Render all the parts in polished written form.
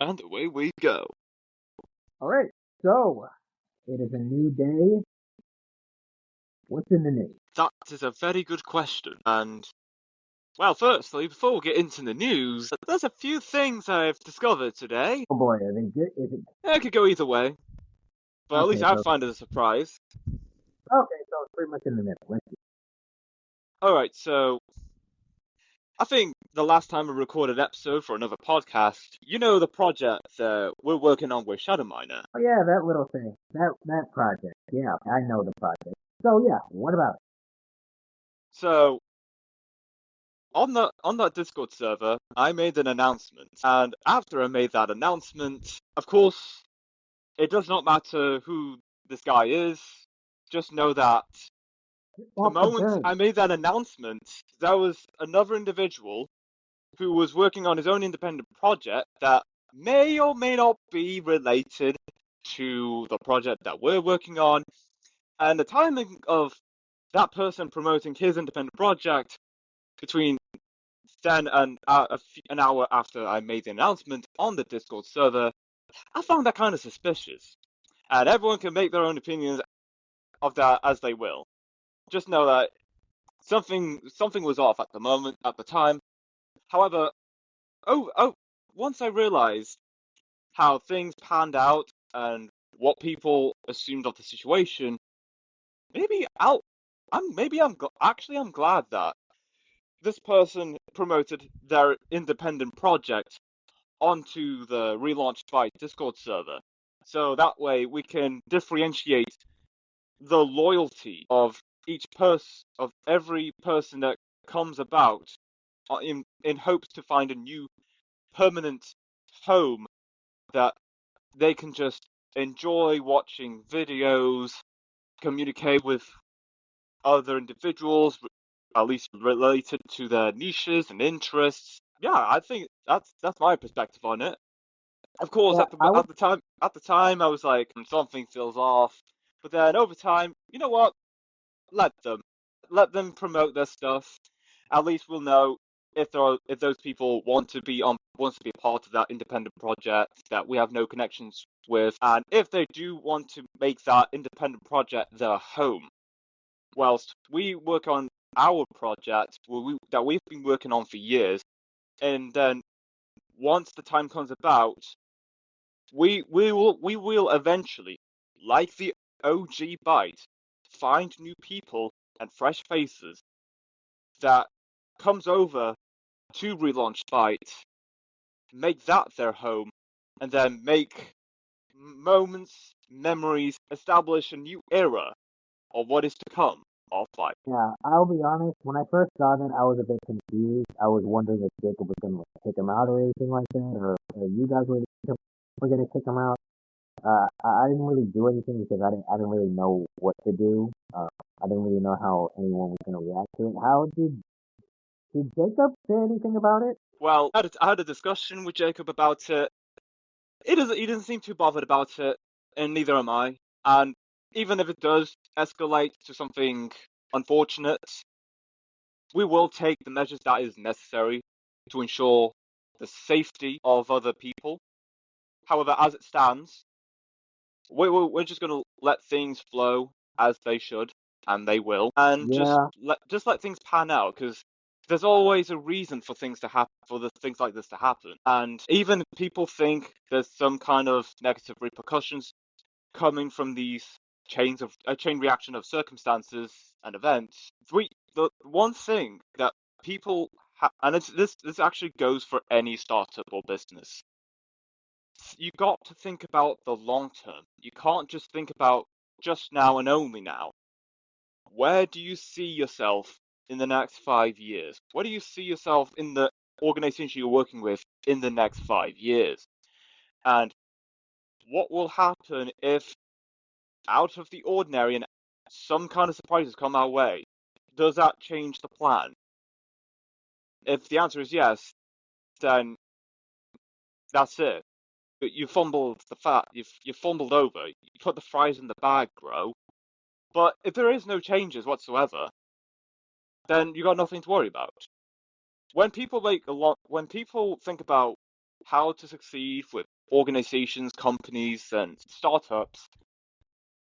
And away we go. All right, so it is a new day. What's in the news? That is a very good question. And, well, firstly, before we get into the news, there's a few things I've discovered today. Oh boy, are they good? Is it It could go either way, but at least okay? I So find it a surprise. it's pretty much in the middle. Let's see. Alright, so I think the last time we recorded an episode for another podcast, you know the project we're working on with Shadow Miner. Oh yeah, that little thing, that project. Yeah, I know the project. So yeah, what about it? So on that Discord server, I made an announcement, and after I made that announcement, of course, it does not matter who this guy is. Just know that the Off the moment bench. I made that announcement, there was another individual who was working on his own independent project that may or may not be related to the project that we're working on. And the timing of that person promoting his independent project between then and an hour after I made the announcement on the Discord server, I found that kind of suspicious. And everyone can make their own opinions of that as they will. Just know that something was off at the time. However, oh, once I realized how things panned out and what people assumed of the situation, maybe I'll, I'm maybe I'm actually I'm glad that this person promoted their independent project onto the relaunched by Discord server. So that way we can differentiate the loyalty of every person that comes about in hopes to find a new permanent home that they can just enjoy watching videos, communicate with other individuals, at least related to their niches and interests. Yeah, I think that's my perspective on it. Of course, Yeah, I would. at the time, I was like, something feels off. But then over time, you know what? Let them, let them promote their stuff. At least we'll know if those people wants to be a part of that independent project that we have no connections with, and if they do want to make that independent project their home, whilst we work on our project that we've been working on for years, and then once the time comes about, we will eventually, like the OG Byte, find new people and fresh faces that comes over to relaunch Byte, make that their home, and then make moments, memories, establish a new era of what is to come of Byte. Yeah, I'll be honest. When I first saw that, I was a bit confused. I was wondering if Jacob was gonna kick him out or anything like that, or you guys were gonna kick him out. I didn't really do anything because I didn't really know what to do. I didn't really know how anyone was gonna react to it. How did Jacob say anything about it? Well, I had a discussion with Jacob about it. He doesn't seem too bothered about it, and neither am I. And even if it does escalate to something unfortunate, we will take the measures that is necessary to ensure the safety of other people. However, as it stands, we're just going to let things flow as they should, and they will, and Yeah, just let things pan out, because there's always a reason for things to happen, for the things like this to happen. And even if people think there's some kind of negative repercussions coming from these chains of a chain reaction of circumstances and events, the one thing that people and this actually goes for any startup or business. You got to think about the long term. You can't just think about just now and only now. Where do you see yourself in the next 5 years? Where do you see yourself in the organization you're working with in the next 5 years? And what will happen if, out of the ordinary and some kind of surprises come our way, does that change the plan? If the answer is yes, then that's it. You fumbled the you fumbled over. You put the fries in the bag, bro. But if there is no changes whatsoever, then you got nothing to worry about. When people think about how to succeed with organizations, companies, and startups,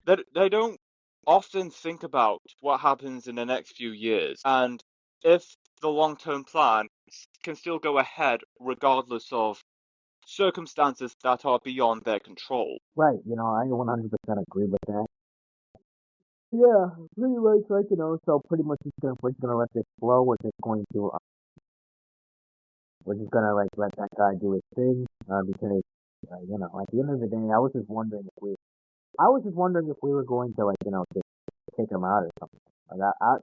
they don't often think about what happens in the next few years and if the long-term plan can still go ahead regardless of circumstances that are beyond their control. Right, I 100% agree with that. Yeah, pretty much like, so pretty much we're just gonna let this flow. We're just gonna like let that guy do his thing, because, at the end of the day, I was just wondering if we were going to, like, just kick him out or something.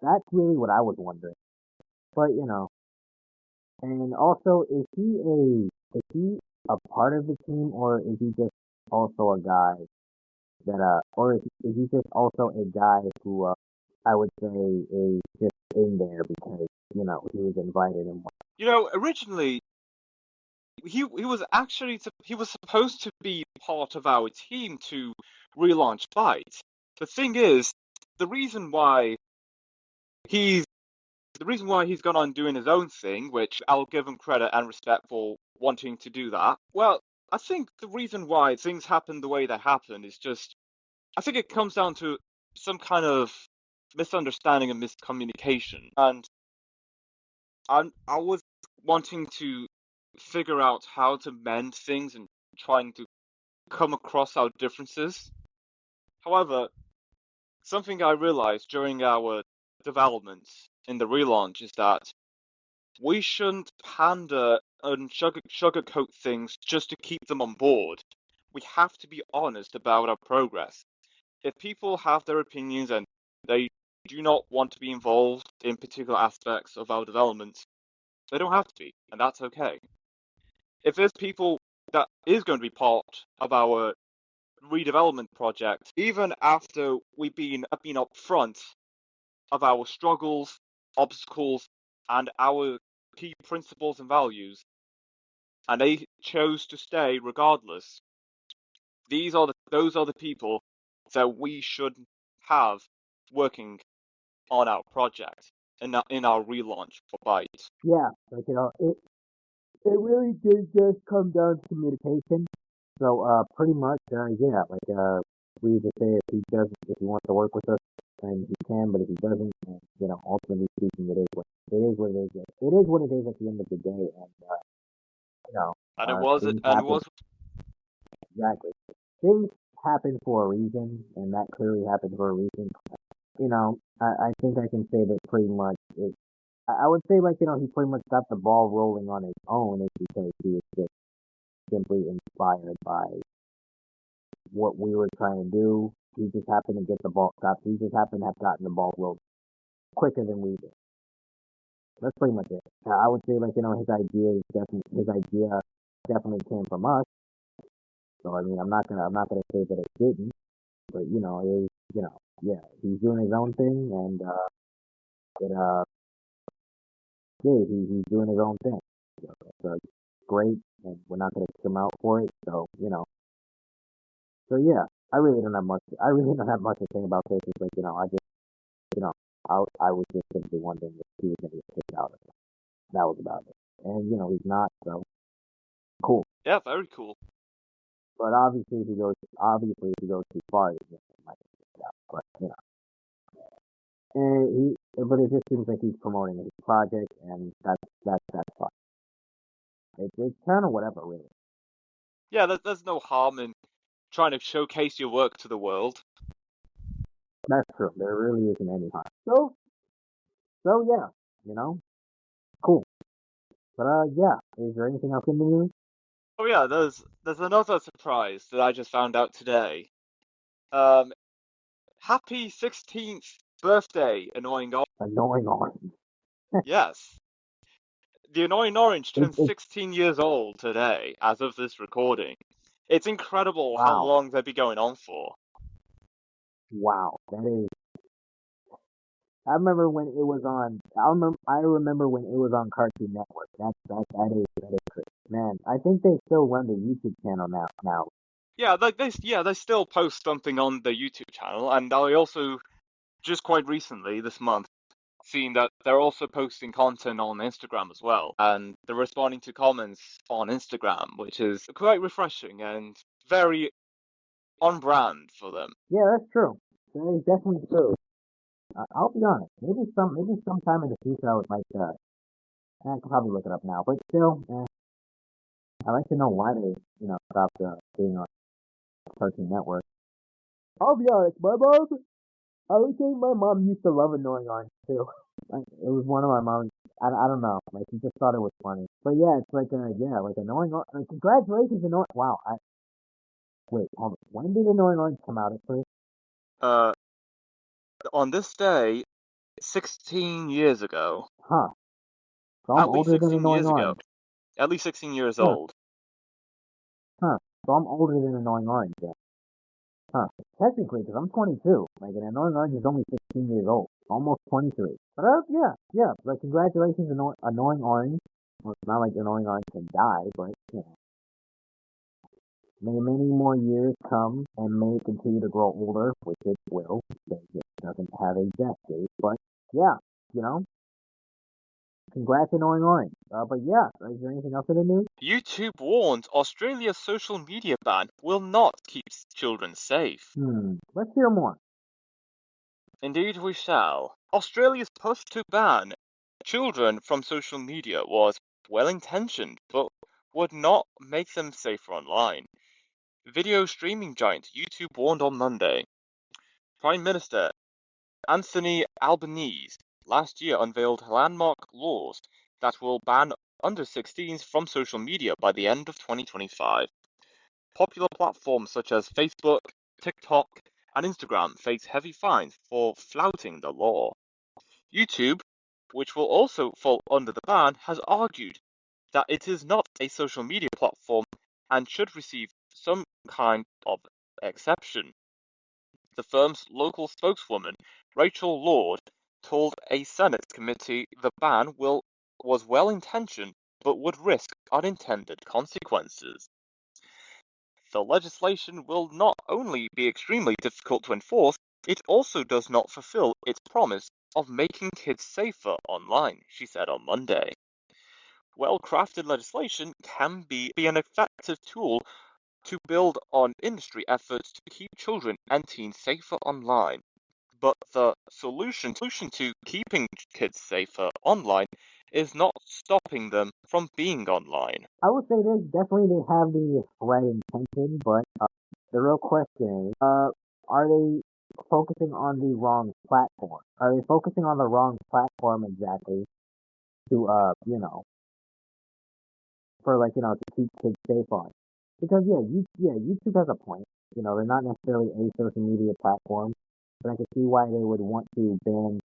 That's really what I was wondering. But, and also, is he a part of the team, or is he just also a guy or is he just also a guy who, I would say, is just in there because, he was invited and Originally he was supposed to be part of our team to relaunch Byte. The thing is, the reason why he's he's gone on doing his own thing, which I'll give him credit and respect for wanting to do that. Well, I think the reason why things happen the way they happen is just, I think it comes down to some kind of misunderstanding and miscommunication. And I was wanting to figure out how to mend things and trying to come across our differences. However, something I realized during our developments in the relaunch is that we shouldn't pander and sugarcoat things just to keep them on board. We have to be honest about our progress. If people have their opinions and they do not want to be involved in particular aspects of our development, they don't have to be, and that's okay. If there's people that is going to be part of our redevelopment project, even after we've been upfront of our struggles, obstacles, and our key principles and values, and they chose to stay regardless, those are the people that we should have working on our project and in our relaunch for Byte. Yeah, like, it really did just come down to communication. So, pretty much, yeah, like, we just say if he wants to work with us, then he can, but if he doesn't, then, ultimately speaking, it is what it is. It is what it is at the end of the day, and, things And it happen. was Exactly. Things happen for a reason, and that clearly happened for a reason. I think I can say that pretty much I would say, like, he pretty much got the ball rolling on his own is because he was just simply inspired by what we were trying to do. He just happened to get the ball stopped. He just happened to have gotten the ball rolling quicker than we did. That's pretty much it. I would say, like, his idea definitely came from us. So, I mean, I'm not gonna say that it didn't, but, it is, yeah, he's doing his own thing, and, it, yeah, he's doing his own thing. So it's great, and we're not gonna kick him out for it. So, so yeah, I really don't have much. I really don't have much to say about this. It's like, I just, I was just simply wondering if he was gonna get kicked out. That was about it. And, he's not. So cool. Yeah, very cool. But obviously if he goes too far, he might get kicked out. But, but it just seems like he's promoting his project, and that's fine. It's kind of whatever, really. Yeah, there's no harm in trying to showcase your work to the world. That's true. There really isn't any harm. So yeah, cool. But yeah, is there anything else in the news? Oh yeah, there's another surprise that I just found out today. Um, happy 16th birthday, Annoying Orange. Annoying orange. Yes, the Annoying Orange turns It's 16 years old today, as of this recording. It's incredible how wow, long they've been going on for. wow. That is. I remember when it was on. I remember when it was on Cartoon Network. That is crazy. Man, I think they still run the YouTube channel now. Yeah, they still post something on the YouTube channel, and I also just quite recently this month seeing that they're also posting content on Instagram as well, and they're responding to comments on Instagram, which is quite refreshing and very on brand for them. Yeah, that's true. That is definitely true. I'll be honest. Maybe sometime in the future I would like to. I could probably look it up now, but still, I like to know why they, stopped being on Cartoon Network. I'll be honest, I would say my mom used to love Annoying Orange too. It was one of my mom's. I don't know. Like she just thought it was funny. But yeah, it's like like Annoying Orange. Like, congratulations, Annoying. Wow. Wait, hold on. When did Annoying Orange come out at first? Uh, on this day, 16 years ago, Huh. So I'm at least older than 16 Annoying years ago, Orange. at least 16 years Huh. old. Huh. So I'm older than Annoying Orange. Yeah. Huh. Technically, because I'm 22. Like, an Annoying Orange is only 16 years old. Almost 23. But yeah. Like, congratulations, Annoying Orange. Well, it's not like Annoying Orange can die, but may many more years come and may continue to grow older, which it will, because it doesn't have a death date. But yeah, you know, congrats, Annoying Orange. But yeah, is there anything else in the news? YouTube warns Australia's social media ban will not keep children safe. Let's hear more. Indeed, we shall. Australia's push to ban children from social media was well intentioned, but would not make them safer online. Video streaming giant YouTube warned on Monday. Prime Minister Anthony Albanese last year unveiled landmark laws that will ban under 16s from social media by the end of 2025. Popular platforms such as Facebook, TikTok, and Instagram face heavy fines for flouting the law. YouTube, which will also fall under the ban, has argued that it is not a social media platform and should receive some kind of exception. The firm's local spokeswoman, Rachel Lord, told a Senate committee the ban was well intentioned but would risk unintended consequences. The legislation will not only be extremely difficult to enforce, it also does not fulfill its promise of making kids safer online, she said on Monday. Well-crafted legislation can be an effective tool to build on industry efforts to keep children and teens safer online. But the solution to keeping kids safer online is not stopping them from being online. I would say they have the right intention, but the real question is, are they focusing on the wrong platform? Are they focusing on the wrong platform exactly to for to keep kids safe on? Because YouTube has a point. They're not necessarily a social media platform, but I can see why they would want to ban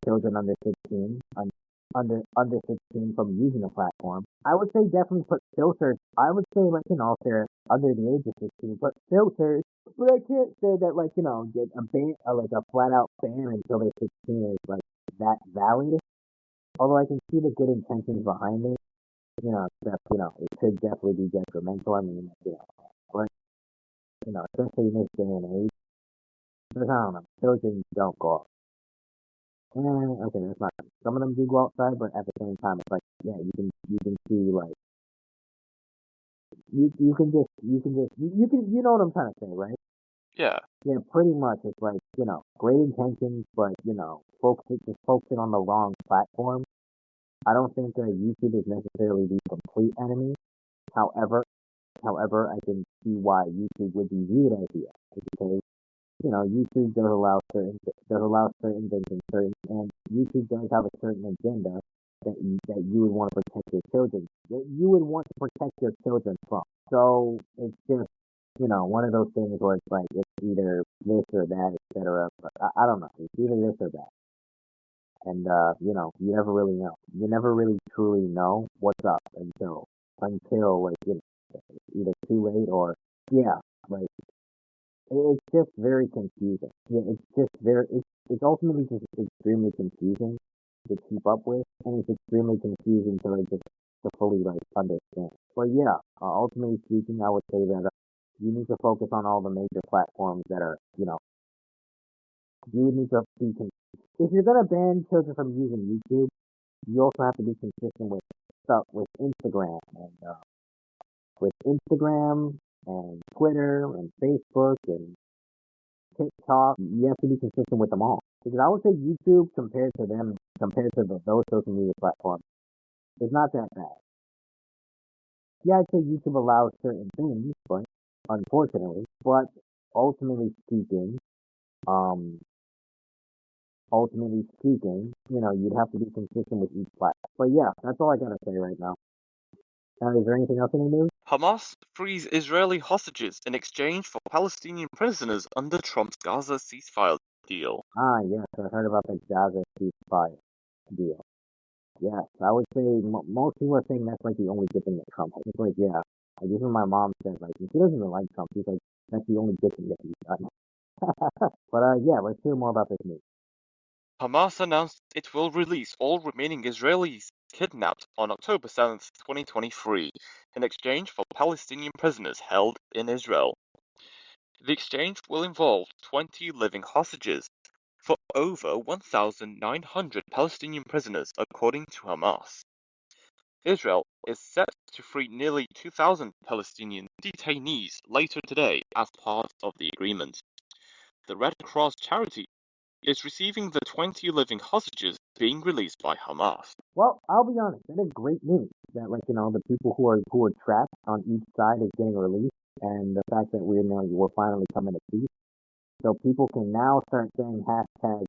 children under 16, under 16 from using the platform. I would say definitely put filters. I would say if they're under the age of 16, put filters. But I can't say that get a ban like a flat out ban until they're 16 is that valid. Although I can see the good intentions behind it. It could definitely be detrimental. I mean, but especially in this day and age, because I don't know, children don't go out. Okay, that's not. Some of them do go outside, but at the same time, it's you can see you know what I'm trying to say, right? Yeah. Yeah, pretty much. It's great intentions, but focusing on the wrong platform. I don't think YouTube is necessarily the complete enemy. However, I can see why YouTube would be viewed as the enemy because YouTube does allow certain things and YouTube does have a certain agenda that you would want to protect your children from. So it's just one of those things where it's either this or that, etc. But I don't know. It's either this or that, and you never really know. You never really truly know what's up until it's either too late or like. It's just very confusing. Yeah, it's ultimately just extremely confusing to keep up with, and it's extremely confusing to fully understand. But yeah, ultimately speaking, I would say that you need to focus on all the major platforms that are, you would need to be if you're gonna ban children from using YouTube, you also have to be consistent with stuff with Instagram and Twitter and Facebook and TikTok. You have to be consistent with them all. Because I would say YouTube compared to those social media platforms, is not that bad. Yeah, I'd say YouTube allows certain things, but unfortunately, but ultimately speaking, um, you'd have to be consistent with each platform. But yeah, that's all I gotta say right now. Is there anything else in the news? Hamas frees Israeli hostages in exchange for Palestinian prisoners under Trump's Gaza ceasefire deal. Ah, yes, I heard about the Gaza ceasefire deal. Yes, I would say most people are saying that's like the only good thing that Trump has. It's like, yeah, like even my mom says, like, she doesn't even like Trump. She's like, that's the only good thing that he's done. But yeah, let's hear more about this news. Hamas announced it will release all remaining Israelis kidnapped on October 7th, 2023, in exchange for Palestinian prisoners held in Israel. The exchange will involve 20 living hostages for over 1,900 Palestinian prisoners, according to Hamas. Israel is set to free nearly 2,000 Palestinian detainees later today as part of the agreement. The Red Cross charity is receiving the 20 living hostages being released by Hamas. Well, I'll be honest, that is great news. That like the people who are trapped on each side is getting released, and the fact that we're finally coming to peace. So people can now start saying hashtag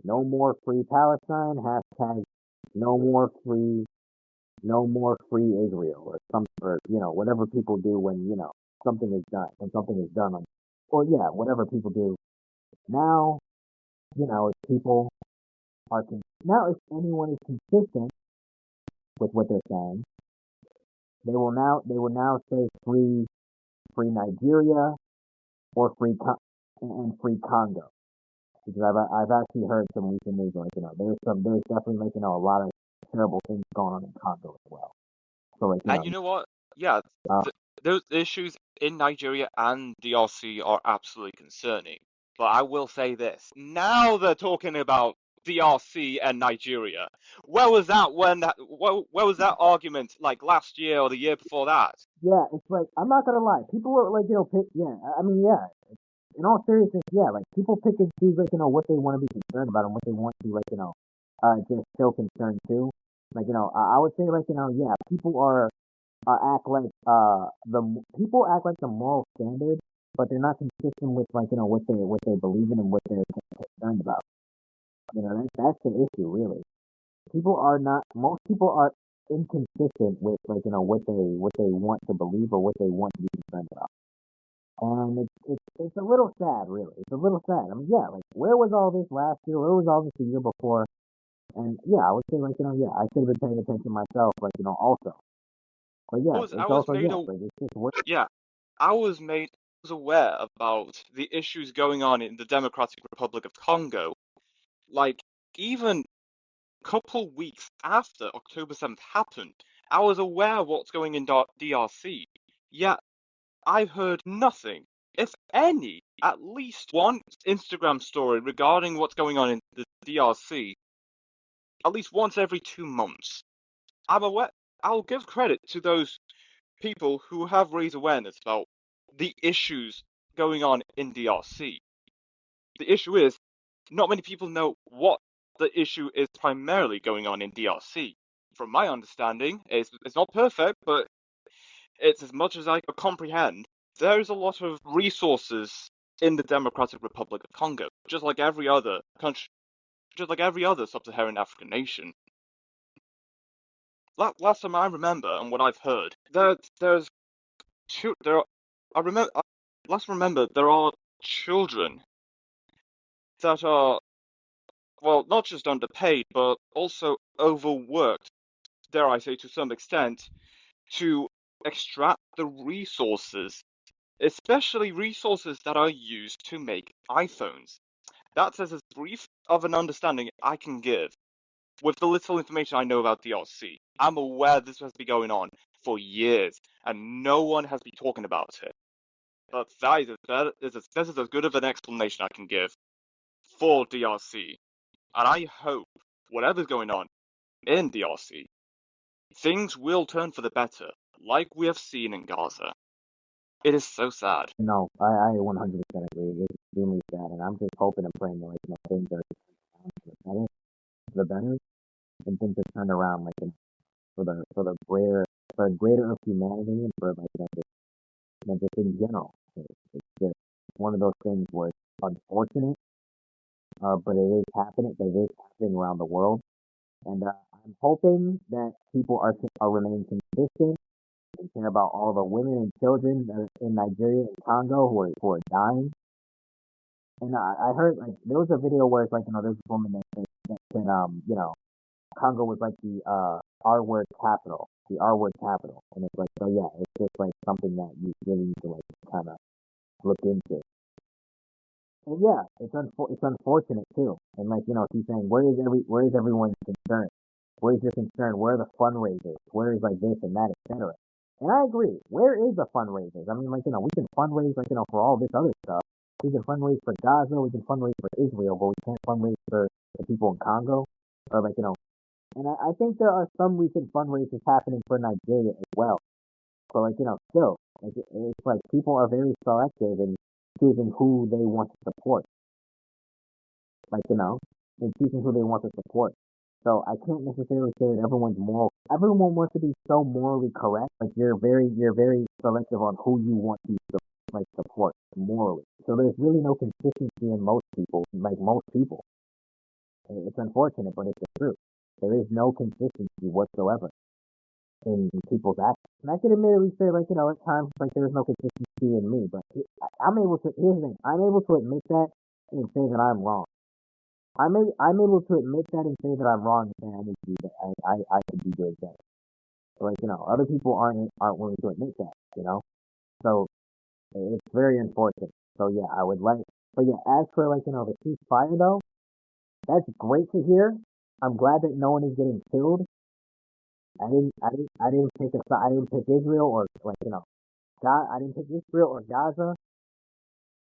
no more free Palestine, hashtag no more free Israel, or whatever people do when something is done or yeah, whatever people do now. If people now if anyone is consistent with what they're saying, they will now say free Nigeria or and free Congo, because I've actually heard some recent news like there's definitely like a lot of terrible things going on in Congo as well. So like And you know what? Yeah, uh, those issues in Nigeria and DRC are absolutely concerning. But I will say this. Now they're talking about DRC and Nigeria. Where was that where was that argument like last year or the year before that? yeah, it's like I'm not gonna lie, people were like pick, yeah, I mean yeah, in all seriousness, yeah, like people pick and choose like what they want to be concerned about and what they want to like just show concern to. Like I would say like yeah, people are act like people act like the moral standard, but they're not consistent with like what they believe in and what they're concerned about. That's the issue really. Most people are inconsistent with like what they want to believe or what they want to be concerned about. And it's a little sad, really. It's a little sad. I mean, yeah, like where was all this last year? Where was all this the year before? And yeah, I would say like yeah, I should have been paying attention myself, like also. But I yeah, was I it's was also made yeah, a like it's just work. yeah, I was aware about the issues going on in the Democratic Republic of Congo. Like even couple weeks after October 7th happened, I was aware of what's going in DRC, yet I've heard nothing, if any, at least one Instagram story regarding what's going on in the DRC, at least once every 2 months. I'm aware, I'll give credit to those people who have raised awareness about the issues going on in DRC. The issue is, not many people know what the issue is primarily going on in DRC. From my understanding, it's not perfect, but it's as much as I can comprehend. There's a lot of resources in the Democratic Republic of Congo, just like every other country, just like every other sub-Saharan African nation. Last time I remember, and what I've heard, there's there are, I remember last remember there are children that are, well, not just underpaid, but also overworked, dare I say, to some extent, to extract the resources, especially resources that are used to make iPhones. That's as brief of an understanding I can give with the little information I know about DRC. I'm aware this has been going on for years, and no one has been talking about it. But that is as good of an explanation I can give for DRC. And I hope whatever's going on in DRC, things will turn for the better, like we have seen in Gaza. It is so sad. No, I 100% agree. It's extremely sad, and I'm just hoping and praying that things are for the better, and things are turned around for the greater of humanity and for just in general. It's just one of those things where it's unfortunate, but it is happening. But it is happening around the world, and I'm hoping that people are remaining consistent and care about all the women and children in Nigeria and Congo who are dying. And I heard there was a video where it's there's this woman that said Congo was like the R word capital, and it's so yeah, it's just something that you really need to kind of look into. And yeah, it's unfortunate too. And she's saying, where is everyone's concern? Where is your concern? Where are the fundraisers? Where is this and that, etc. And I agree. Where is the fundraisers? I mean, we can fundraise for all this other stuff. We can fundraise for Gaza. We can fundraise for Israel, but we can't fundraise for the people in Congo. Or and I think there are some recent fundraisers happening for Nigeria as well. So still, it's people are very selective in choosing who they want to support. In choosing who they want to support. So I can't necessarily say that everyone's moral. Everyone wants to be so morally correct. You're very selective on who you want to support morally. So there's really no consistency in most people. Most people. It's unfortunate, but it's the truth. There is no consistency whatsoever in people's actions. And I can admittedly say, at times, there's no consistency in me. But I'm able to. Here's the thing. I'm able to admit that and say that I'm wrong. I'm able to admit that and say that I'm wrong and say I need to do that. I could be doing better. So other people aren't willing to admit that. So it's very unfortunate. So yeah, I would like. But yeah, as for the ceasefire though, that's great to hear. I'm glad that no one is getting killed. I didn't pick I didn't pick Israel or God. I didn't pick Israel or Gaza.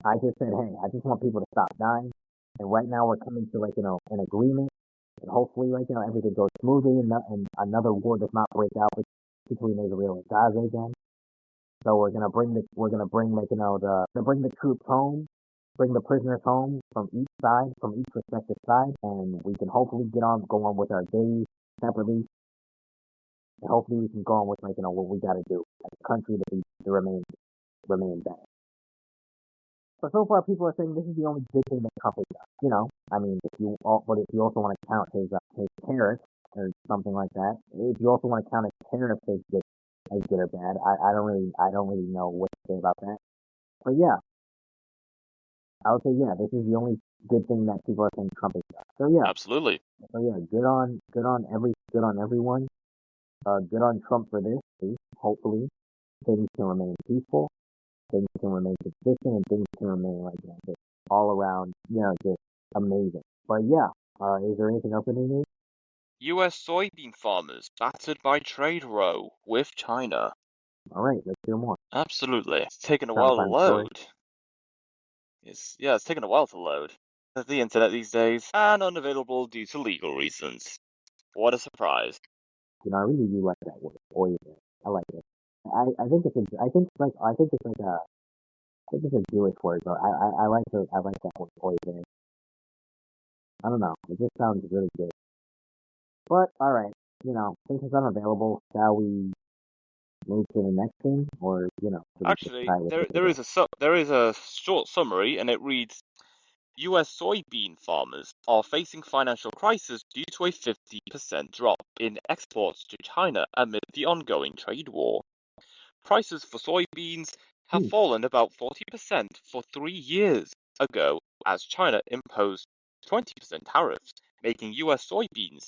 I just said, hey, I just want people to stop dying. And right now we're coming to an agreement, and hopefully everything goes smoothly and another war does not break out between Israel and Gaza again. So we're gonna bring the troops home, bring the prisoners home from each respective side, and we can hopefully go on with our days separately, and hopefully we can go on with what we got to do as a country to remain better. But so far, people are saying this is the only good thing that Trump has done. I mean, if you also want to count his tariffs or something like that, if you also want to count his tariffs as good or bad, I don't really know what to say about that. But yeah, I would say this is the only good thing that people are saying Trump has done. So yeah, absolutely. So yeah, good on everyone. Good on Trump for this. Hopefully, things can remain peaceful. Things can remain consistent, and things can remain just all around, just amazing. But yeah, is there anything else in the news? U.S. soybean farmers battered by trade row with China. All right, let's hear more. Absolutely, it's taken a Trying to while to find the story. load. It's taken a while to load. The internet these days, and unavailable due to legal reasons. What a surprise! I really do like that word, oyster. I like it. I think it's a Jewish word, but I like that word, oyster. I don't know. It just sounds really good. But all right, since it's unavailable, shall we move to the next thing, or Actually, there is a short summary, and it reads: U.S. soybean farmers are facing financial crisis due to a 50% drop in exports to China amid the ongoing trade war. Prices for soybeans have fallen about 40% for 3 years ago as China imposed 20% tariffs, making U.S. soybeans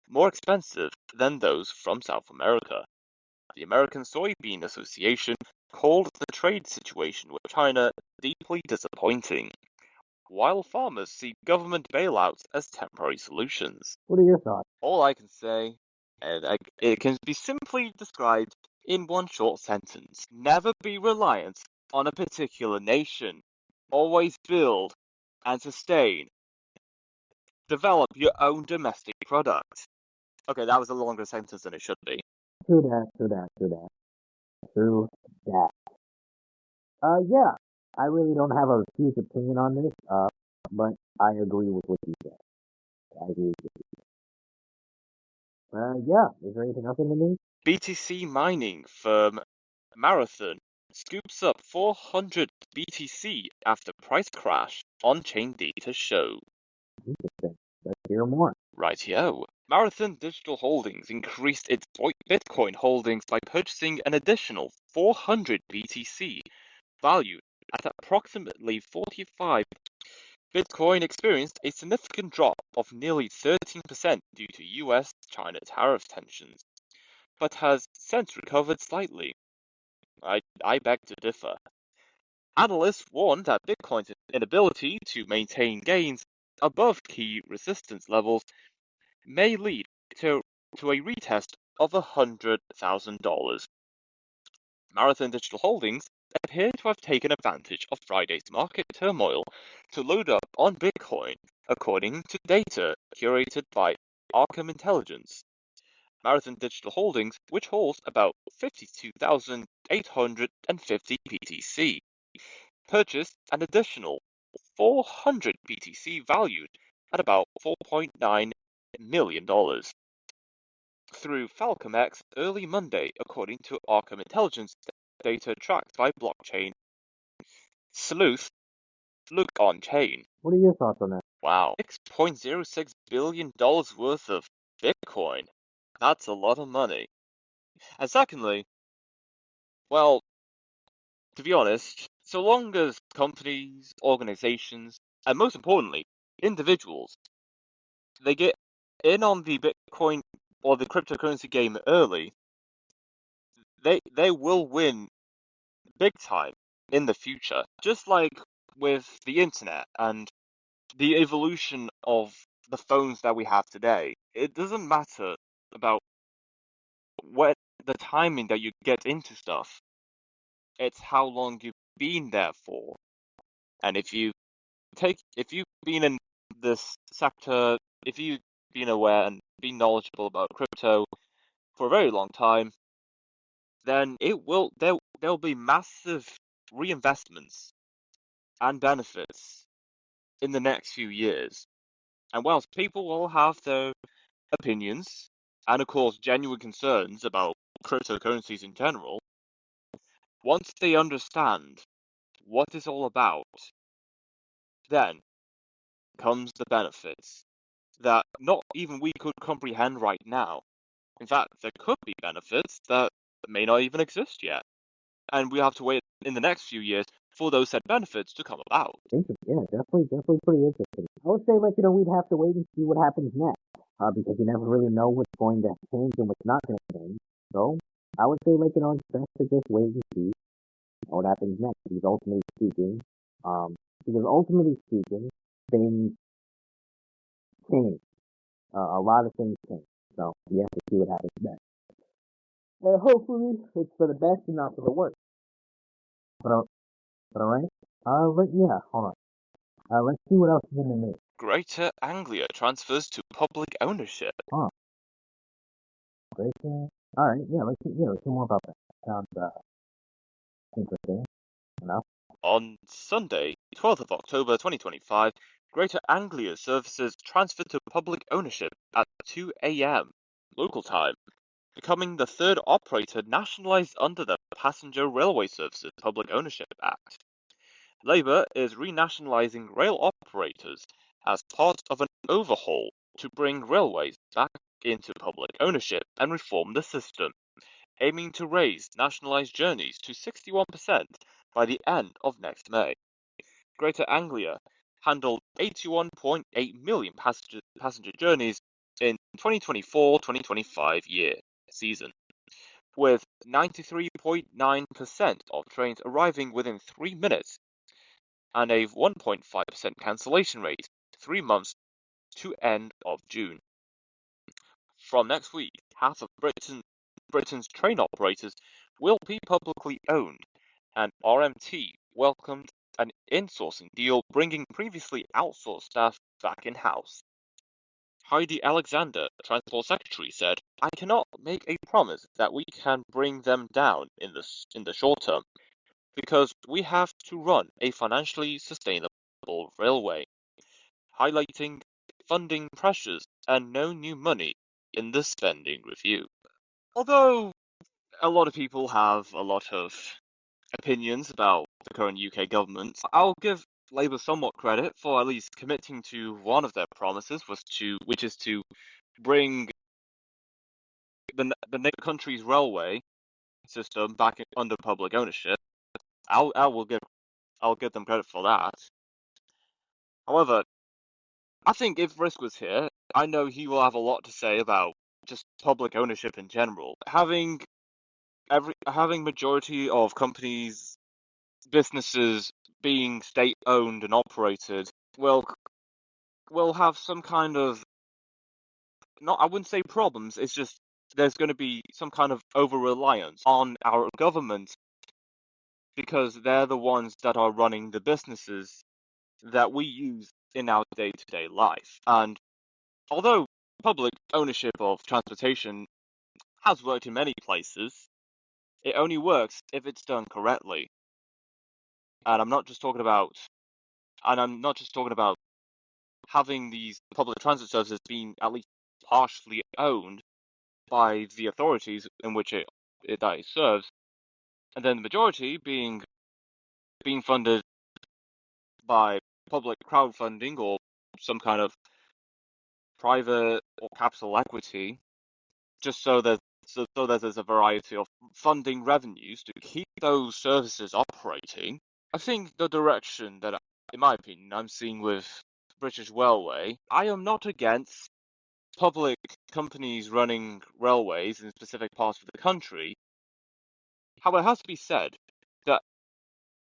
more expensive than those from South America. The American Soybean Association called the trade situation with China deeply disappointing, while farmers see government bailouts as temporary solutions. What are your thoughts? All I can say, and it can be simply described in one short sentence: never be reliant on a particular nation. Always build and sustain develop your own domestic product. Okay, that was a longer sentence than it should be. True that. True that. Yeah. I really don't have a huge opinion on this. But I agree with what you said. I agree with you. Yeah. Is there anything else in the news? BTC mining firm Marathon scoops up 400 BTC after price crash, on-chain data show. Interesting. Let's hear more. Rightio. Marathon Digital Holdings increased its Bitcoin holdings by purchasing an additional 400 BTC, valued at approximately 45. Bitcoin experienced a significant drop of nearly 13% due to US-China tariff tensions, but has since recovered slightly. I beg to differ. Analysts warn that Bitcoin's inability to maintain gains above key resistance levels may lead to a retest of $100,000. Marathon Digital Holdings appear to have taken advantage of Friday's market turmoil to load up on Bitcoin, according to data curated by Arkham Intelligence. Marathon Digital Holdings, which holds about 52,850 BTC, purchased an additional 400 BTC valued at about $4.9 million through Falcon X early Monday, according to Arkham Intelligence data tracked by blockchain sleuth Look On Chain. What are your thoughts on that? Wow, $6.06 billion worth of Bitcoin. That's a lot of money. And secondly, well, to be honest, so long as companies, organizations, and most importantly, individuals, they get in on the Bitcoin or the cryptocurrency game early, they will win big time in the future. Just like with the internet and the evolution of the phones that we have today, it doesn't matter about what the timing that you get into stuff. It's how long you've been there for. And if you've been in this sector, if you've been aware and been knowledgeable about crypto for a very long time, then there'll be massive reinvestments and benefits in the next few years. And whilst people will have their opinions and of course genuine concerns about cryptocurrencies in general, once they understand what it's all about, then comes the benefits that not even we could comprehend right now. In fact, there could be benefits that may not even exist yet. And we have to wait in the next few years for those said benefits to come about. Interesting. Yeah, definitely pretty interesting. I would say, like, we'd have to wait and see what happens next, because you never really know what's going to change and what's not going to change. So, I would say, like, it's best to just wait and see what happens next. Because ultimately speaking, things change. A lot of things change. So, you have to see what happens next. Hopefully, it's for the best and not for the worst. But alright. Yeah, hold on. Let's see what else is in the news. Greater Anglia transfers to public ownership. Huh. Greater. Alright, yeah, let's see more about that. Sounds interesting enough. On Sunday, 12th of October 2025, Greater Anglia services transferred to public ownership at 2 a.m. local time, becoming the third operator nationalised under the Passenger Railway Services Public Ownership Act. Labour is renationalising rail operators as part of an overhaul to bring railways back into public ownership and reform the system, aiming to raise nationalised journeys to 61% by the end of next May. Greater Anglia handled 81.8 million passenger journeys in 2024-2025 year season, with 93.9% of trains arriving within 3 minutes and a 1.5% cancellation rate 3 months to end of June. From next week, half of Britain's train operators will be publicly owned, and RMT welcomed an insourcing deal bringing previously outsourced staff back in-house. Heidi Alexander, Transport Secretary, said, "I cannot make a promise that we can bring them down in the short term, because we have to run a financially sustainable railway," highlighting funding pressures and no new money in the spending review. Although a lot of people have a lot of opinions about the current UK government, I'll give Labour somewhat credit for at least committing to one of their promises, which is to bring the country's railway system back under public ownership. I'll give them credit for that. However, I think if Risk was here, I know he will have a lot to say about just public ownership in general. Having majority of companies, businesses being state owned and operated will have some kind of, not, I wouldn't say problems, it's just there's going to be some kind of over reliance on our government because they're the ones that are running the businesses that we use in our day-to-day life. And although public ownership of transportation has worked in many places, it only works if it's done correctly. And I'm not just talking about having these public transit services being at least partially owned by the authorities in which it serves, and then the majority being funded by public crowdfunding or some kind of private or capital equity, just so that there's a variety of funding revenues to keep those services operating. I think the direction that, in my opinion, I'm seeing with British Railway, I am not against public companies running railways in specific parts of the country. However, it has to be said that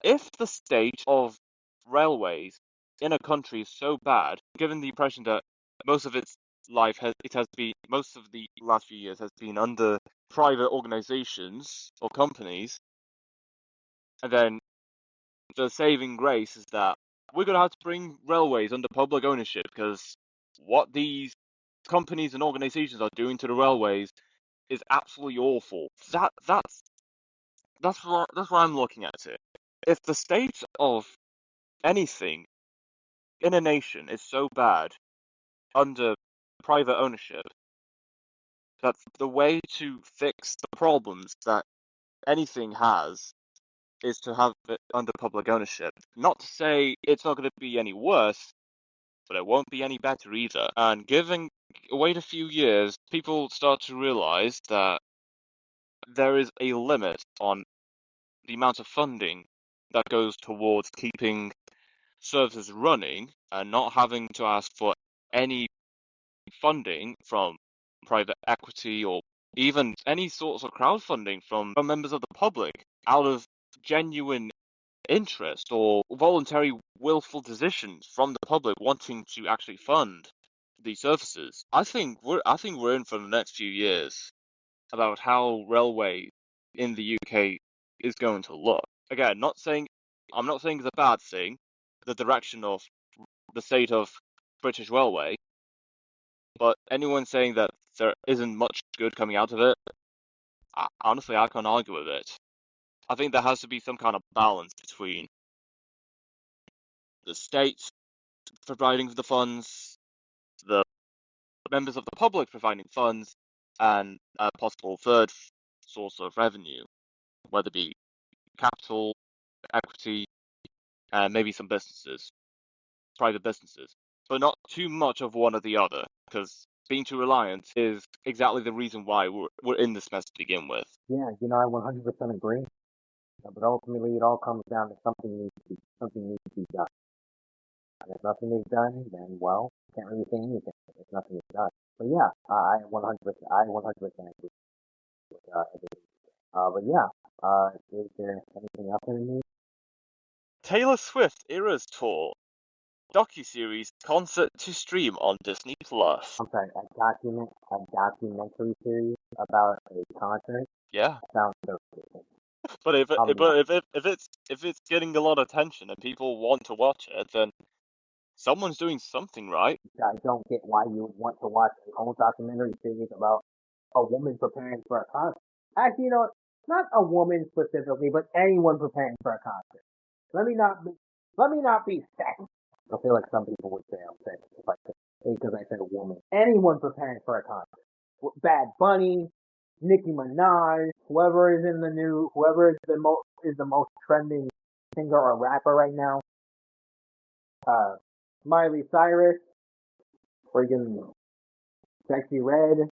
if the state of railways in a country is so bad, given the impression that most of its most of the last few years has been under private organizations or companies, and then the saving grace is that we're going to have to bring railways under public ownership because what these companies and organizations are doing to the railways is absolutely awful. That's where I'm looking at it. If the state of anything in a nation is so bad under private ownership, that the way to fix the problems that anything has is to have it under public ownership. Not to say it's not going to be any worse, but it won't be any better either. And wait a few years, people start to realize that there is a limit on the amount of funding that goes towards keeping services running and not having to ask for any funding from private equity or even any sorts of crowdfunding from members of the public out of genuine interest or voluntary willful decisions from the public wanting to actually fund these services. I think we're in for the next few years about how railway in the UK is going to look. Again, I'm not saying it's a bad thing, the direction of the state of British Railway, but anyone saying that there isn't much good coming out of it, honestly, I can't argue with it. I think there has to be some kind of balance between the state providing the funds, the members of the public providing funds, and a possible third source of revenue, whether it be capital, equity, and maybe some private businesses. But not too much of one or the other, because being too reliant is exactly the reason why we're in this mess to begin with. Yeah, I 100% agree. But ultimately, it all comes down to something needs to be done. And if nothing is done, then well, can't really say anything if nothing is done. But yeah, I 100% agree with everything. But yeah, is there anything else in the news? Taylor Swift Eras Tour docuseries concert to stream on Disney Plus. I'm sorry, a documentary series about a concert. Yeah. Sounds so stupid. But if it's getting a lot of attention and people want to watch it, then Someone's doing something right. I don't get why you would want to watch a whole documentary series about a woman preparing for a concert. Actually, not a woman specifically, but anyone preparing for a concert. Let me not be, let me not be sexist. I feel like some people would say I'm sexist if I said, because I said a woman. Anyone preparing for a concert. Bad Bunny, Nicki Minaj, whoever is in the new, whoever is the most trending singer or rapper right now. Miley Cyrus, freaking Sexy Red,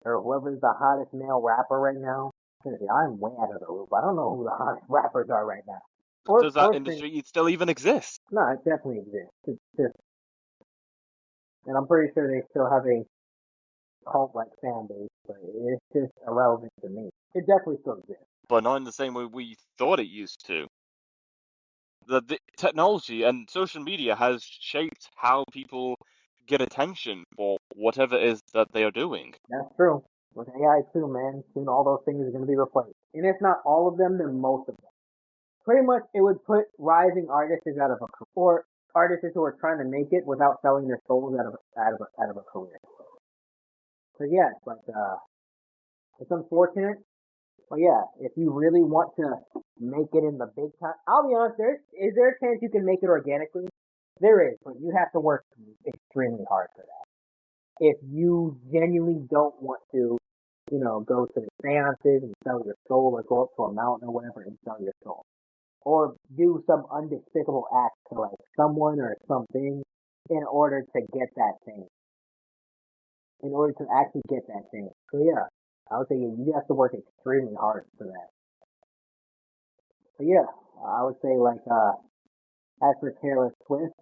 or whoever's the hottest male rapper right now. I'm way out of the loop. I don't know who the hottest rappers are right now. Does that industry still even exist? No, it definitely exists. It's just, and I'm pretty sure they still have a cult-like fan base, but it's just irrelevant to me. It definitely still exists. But not in the same way we thought it used to. The technology and social media has shaped how people get attention for whatever it is that they are doing. That's true. With AI too, man, soon all those things are going to be replaced. And if not all of them, then most of them. Pretty much, it would put rising artists out of a career, or artists who are trying to make it without selling their souls out of a career. So yeah, it's unfortunate. But yeah, if you really want to make it in the big time, I'll be honest. Is there a chance you can make it organically? There is, but you have to work extremely hard for that. If you genuinely don't want to, go to the seances and sell your soul, or go up to a mountain or whatever and sell your soul, or do some undespicable act to like someone or something in order to get that thing, in order to actually get that thing. So yeah, I would say you have to work extremely hard for that. But yeah, I would say as for Taylor Swift,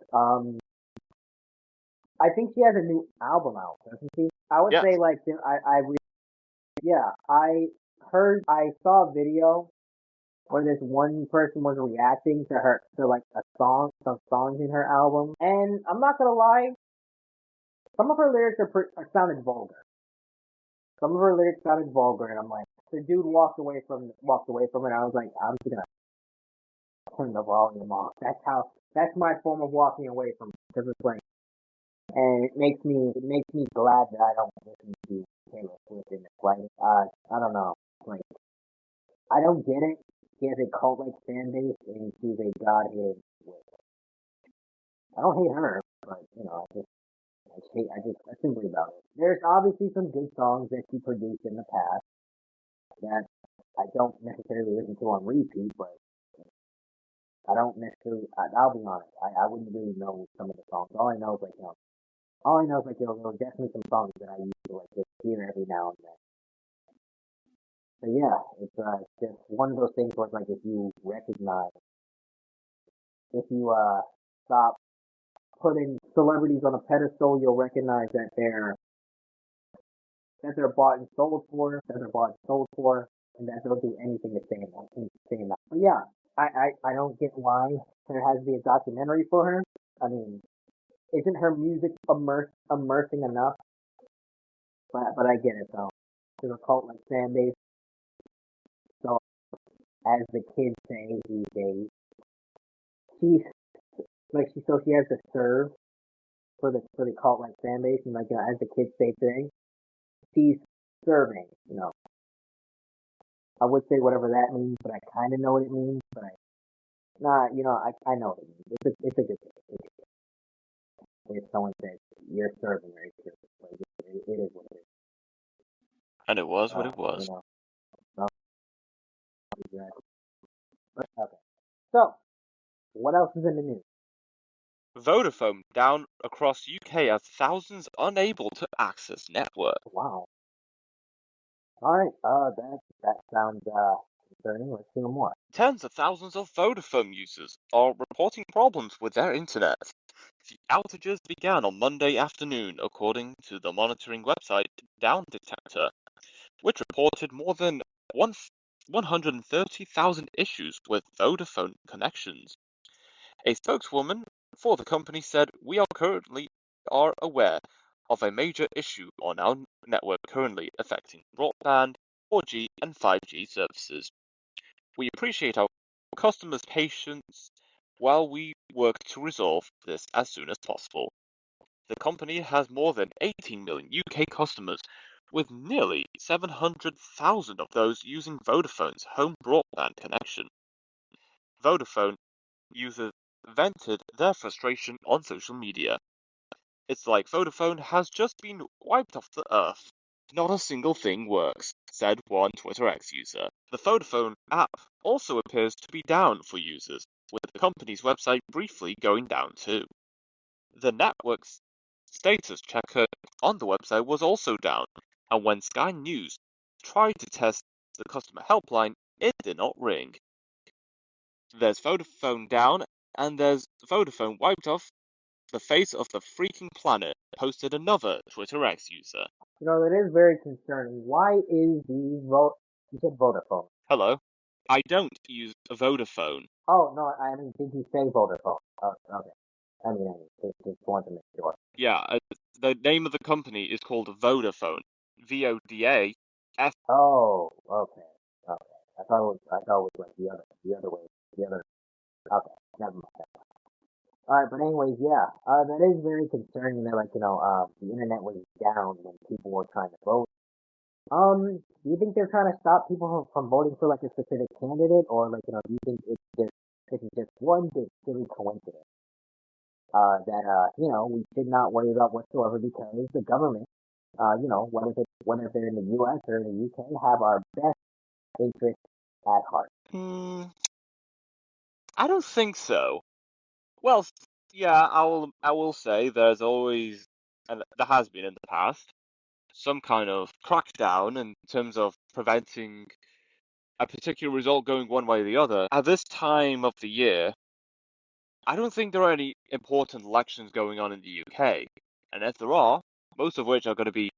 I think she has a new album out, doesn't she? I would say I saw a video where this one person was reacting to some songs in her album, and I'm not gonna lie, some of her lyrics sounded vulgar. Some of her lyrics sounded vulgar, and I'm like, the dude walked away from it. And I was like, I'm just gonna turn the volume off. That's my form of walking away from it, because it's like, and it makes me glad that I don't listen to Taylor Swift in the slightest. I don't know, like, I don't get it. She has a cult-like fan base, and she's a god-hated witch. I don't hate her, but that's simply about it. There's obviously some good songs that she produced in the past that I don't necessarily listen to on repeat, but I don't necessarily. I'll be honest, I wouldn't really know some of the songs. All I know is there were definitely some songs that I used to just hear every now and then. So yeah, it's just one of those things where it's like if you stop putting celebrities on a pedestal, you'll recognize that they're bought and sold for, and that they'll do anything to stay in that. But yeah, I don't get why there has to be a documentary for her. I mean, isn't her music immersing enough? But I get it though. There's a cult like fan base. So as the kids say these days, she she has to serve for the cult like fan base, and as the kids say today, she's serving. I would say whatever that means, but I kind of know what it means. But I know what it means. It's a good thing. If someone says you're serving, right? It is what it is. And it was what it was. Exactly. Okay. So, what else is in the news? Vodafone down across UK as thousands unable to access network. Wow. All right. That sounds concerning. Let's hear more. Tens of thousands of Vodafone users are reporting problems with their internet. The outages began on Monday afternoon, according to the monitoring website Down Detector, which reported more than 130,000 issues with Vodafone connections. A spokeswoman for the company said, "We are aware of a major issue on our network currently affecting broadband, 4G and 5G services. We appreciate our customers' patience while we work to resolve this as soon as possible. The company has more than 18 million UK customers, with nearly 700,000 of those using Vodafone's home broadband connection. Vodafone users vented their frustration on social media. It's like Vodafone has just been wiped off the earth. Not a single thing works, said one Twitter X user. The Vodafone app also appears to be down for users, with the company's website briefly going down too. The network's status checker on the website was also down, and when Sky News tried to test the customer helpline, it did not ring. There's Vodafone down, and there's Vodafone wiped off the face of the freaking planet, posted another Twitter X user. You know, that is very concerning. Why is the vote? You said Vodafone. Hello. I don't use a Vodafone. Oh no, I mean, did you say Vodafone? Oh, okay. I mean, just want to make sure. Yeah, the name of the company is called Vodafone. VODA. Oh, okay, okay. I thought it was like the other way, the other. Okay, never mind. All right, but anyways, yeah, that is very concerning that the internet was down when people were trying to vote. Do you think they're trying to stop people from voting for like a specific candidate, or do you think it's just one big silly coincidence? That we should not worry about whatsoever because the government, whether they're in the U.S. or in the UK, have our best interest at heart. I don't think so. Well, yeah, I will say there's always, and there has been in the past, some kind of crackdown in terms of preventing a particular result going one way or the other. At this time of the year, I don't think there are any important elections going on in the UK. And if there are, most of which are going to be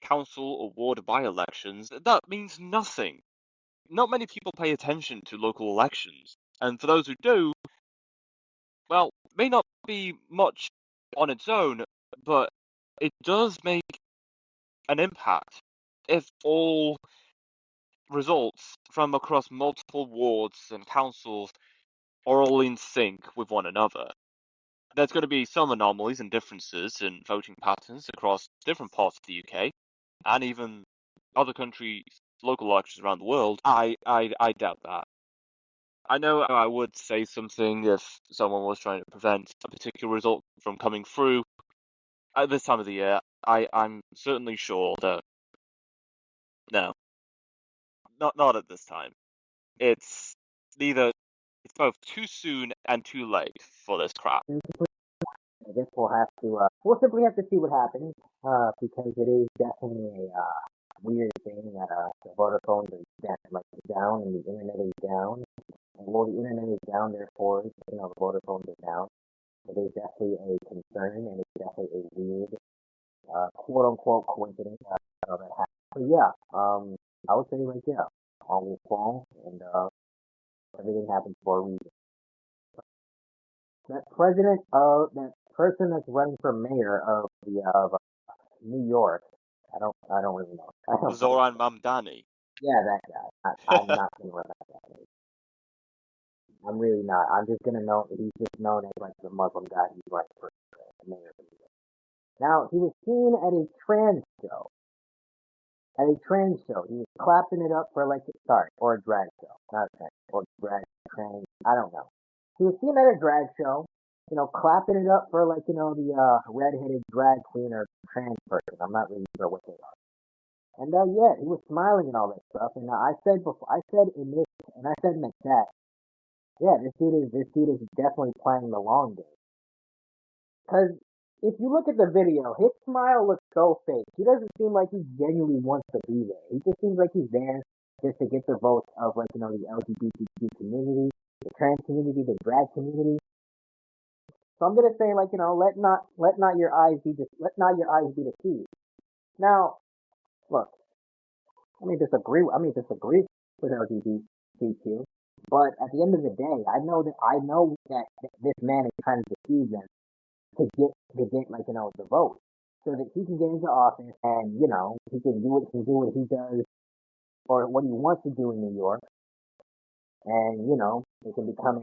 council or ward by-elections, that means nothing. Not many people pay attention to local elections. And for those who do, well, may not be much on its own, but it does make an impact if all results from across multiple wards and councils are all in sync with one another. There's going to be some anomalies and differences in voting patterns across different parts of the UK and even other countries' local elections around the world. I doubt that. I know I would say something if someone was trying to prevent a particular result from coming through at this time of the year. I'm certainly sure that no, not at this time. It's it's both too soon and too late for this crap. I guess we'll simply have to see what happens, because it is definitely a weird thing that the Vodafones are down and the internet is down. And well, the internet is down, therefore, the Vodafones are down. It is definitely a concern, and it's definitely a weird, quote unquote coincidence that happened. So yeah, I would say all will fall, and everything happens for a reason. That person that's running for mayor of New York. I don't really know. Zohran Mamdani. Yeah, that guy. I'm not gonna remember that name. I'm really not. I'm just gonna know he's just known as like the Muslim guy who's running for mayor of New York. Now he was seen at a trans show. At a trans show, he was clapping it up for or a drag show, not a trans, or trans. I don't know. He was seen at a drag show, clapping it up for the redheaded drag queen or trans person. I'm not really sure what they are. And yeah, he was smiling and all that stuff. And I said in the chat, yeah, this dude is definitely playing the long game. Because if you look at the video, his smile looks so fake. He doesn't seem like he genuinely wants to be there. He just seems like he's there just to get the votes of the LGBTQ community, the trans community, the drag community. So I'm gonna say let not your eyes be deceived. Now, look, I may disagree with LGBTQ, but at the end of the day, I know that this man is trying to deceive them to get the vote, so that he can get into office and he can do what he does or what he wants to do in New York, and it can become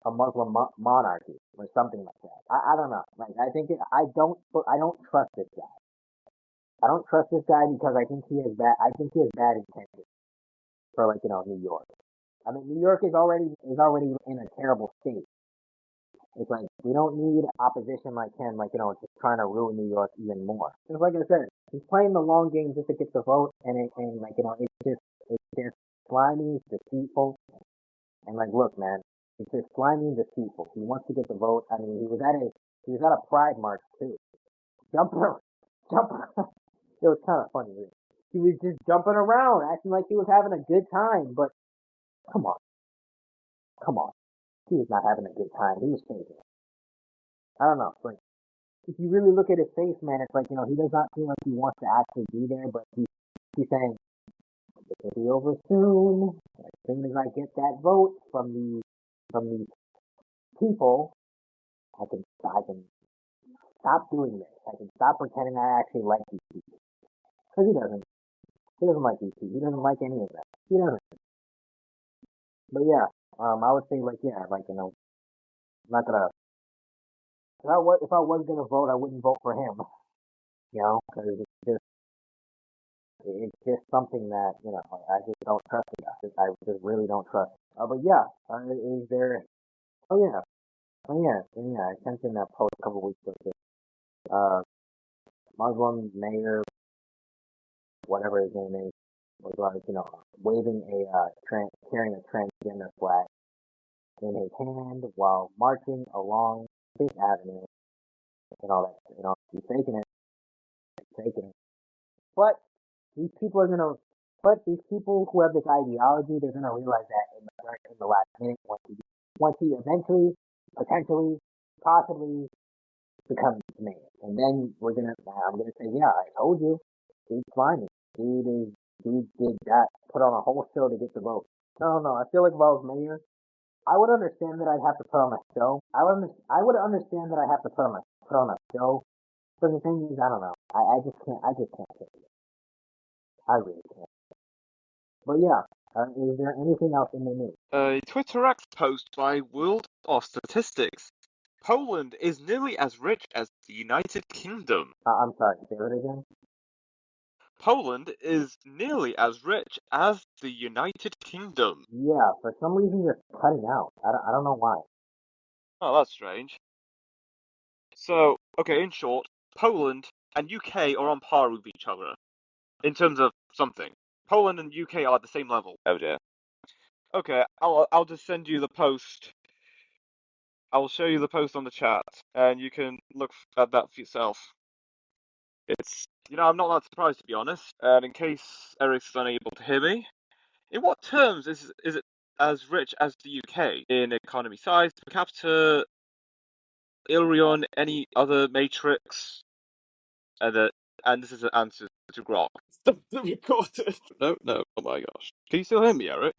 a Muslim monarchy or something like that. I don't know. Like I don't trust this guy. I don't trust this guy because I think he has bad intentions for New York. I mean, New York is already in a terrible state. It's like we don't need opposition like him, just trying to ruin New York even more. Just like I said, he's playing the long game just to get the vote, and it's just slimy, deceitful, and look, man, it's just slimy and deceitful. He wants to get the vote. I mean, he was at a pride march too, jumping, jumping. It was kind of funny. Really. He was just jumping around, acting like he was having a good time. But come on, come on, he was not having a good time. He was faking it. I don't know. Like if you really look at his face, man, it's he does not seem like he wants to actually be there. But he's saying it will be over soon. As soon as I get that vote from the people, I can stop doing this. I can stop pretending I actually like these people. Because he doesn't. He doesn't like these people. He doesn't like any of that. He doesn't. But yeah, I would say I'm not gonna. If I was gonna vote, I wouldn't vote for him. Because it's just something that I just don't trust the guy. I just really don't trust. But yeah, is there? Oh yeah, I sent in that post a couple weeks ago. Muslim mayor, whatever his name is, was waving carrying a transgender flag in his hand while marching along Fifth Avenue and all that. He's faking it. But these people are gonna, but these people who have this ideology, they're gonna realize that in the last minute once he eventually, potentially, possibly becomes mayor, and then I'm gonna say, yeah, I told you, dude's fine. Dude did that, put on a whole show to get the vote. No, I feel like if I was mayor, I would understand that I'd have to put on a show. I would understand that I have to put on a show. But the thing is, I don't know. I just can't. I just can't take it. I really can't. But yeah, is there anything else in the news? A Twitter X post by World of Statistics. Poland is nearly as rich as the United Kingdom. I'm sorry. Say it again. Poland is nearly as rich as the United Kingdom. Yeah, for some reason you're cutting out. I don't know why. Oh, that's strange. So, okay, in short, Poland and UK are on par with each other in terms of something. Poland and UK are at the same level. Oh dear. Okay, I'll just send you the post. I'll show you the post on the chat, and you can look at that for yourself. It's, I'm not that surprised to be honest. And in case Eric's unable to hear me, in what terms is it as rich as the UK in economy size, per capita, Ilrion, any other matrix? And this is an answer to Grok. Stop the recorder. No. Oh my gosh. Can you still hear me, Eric?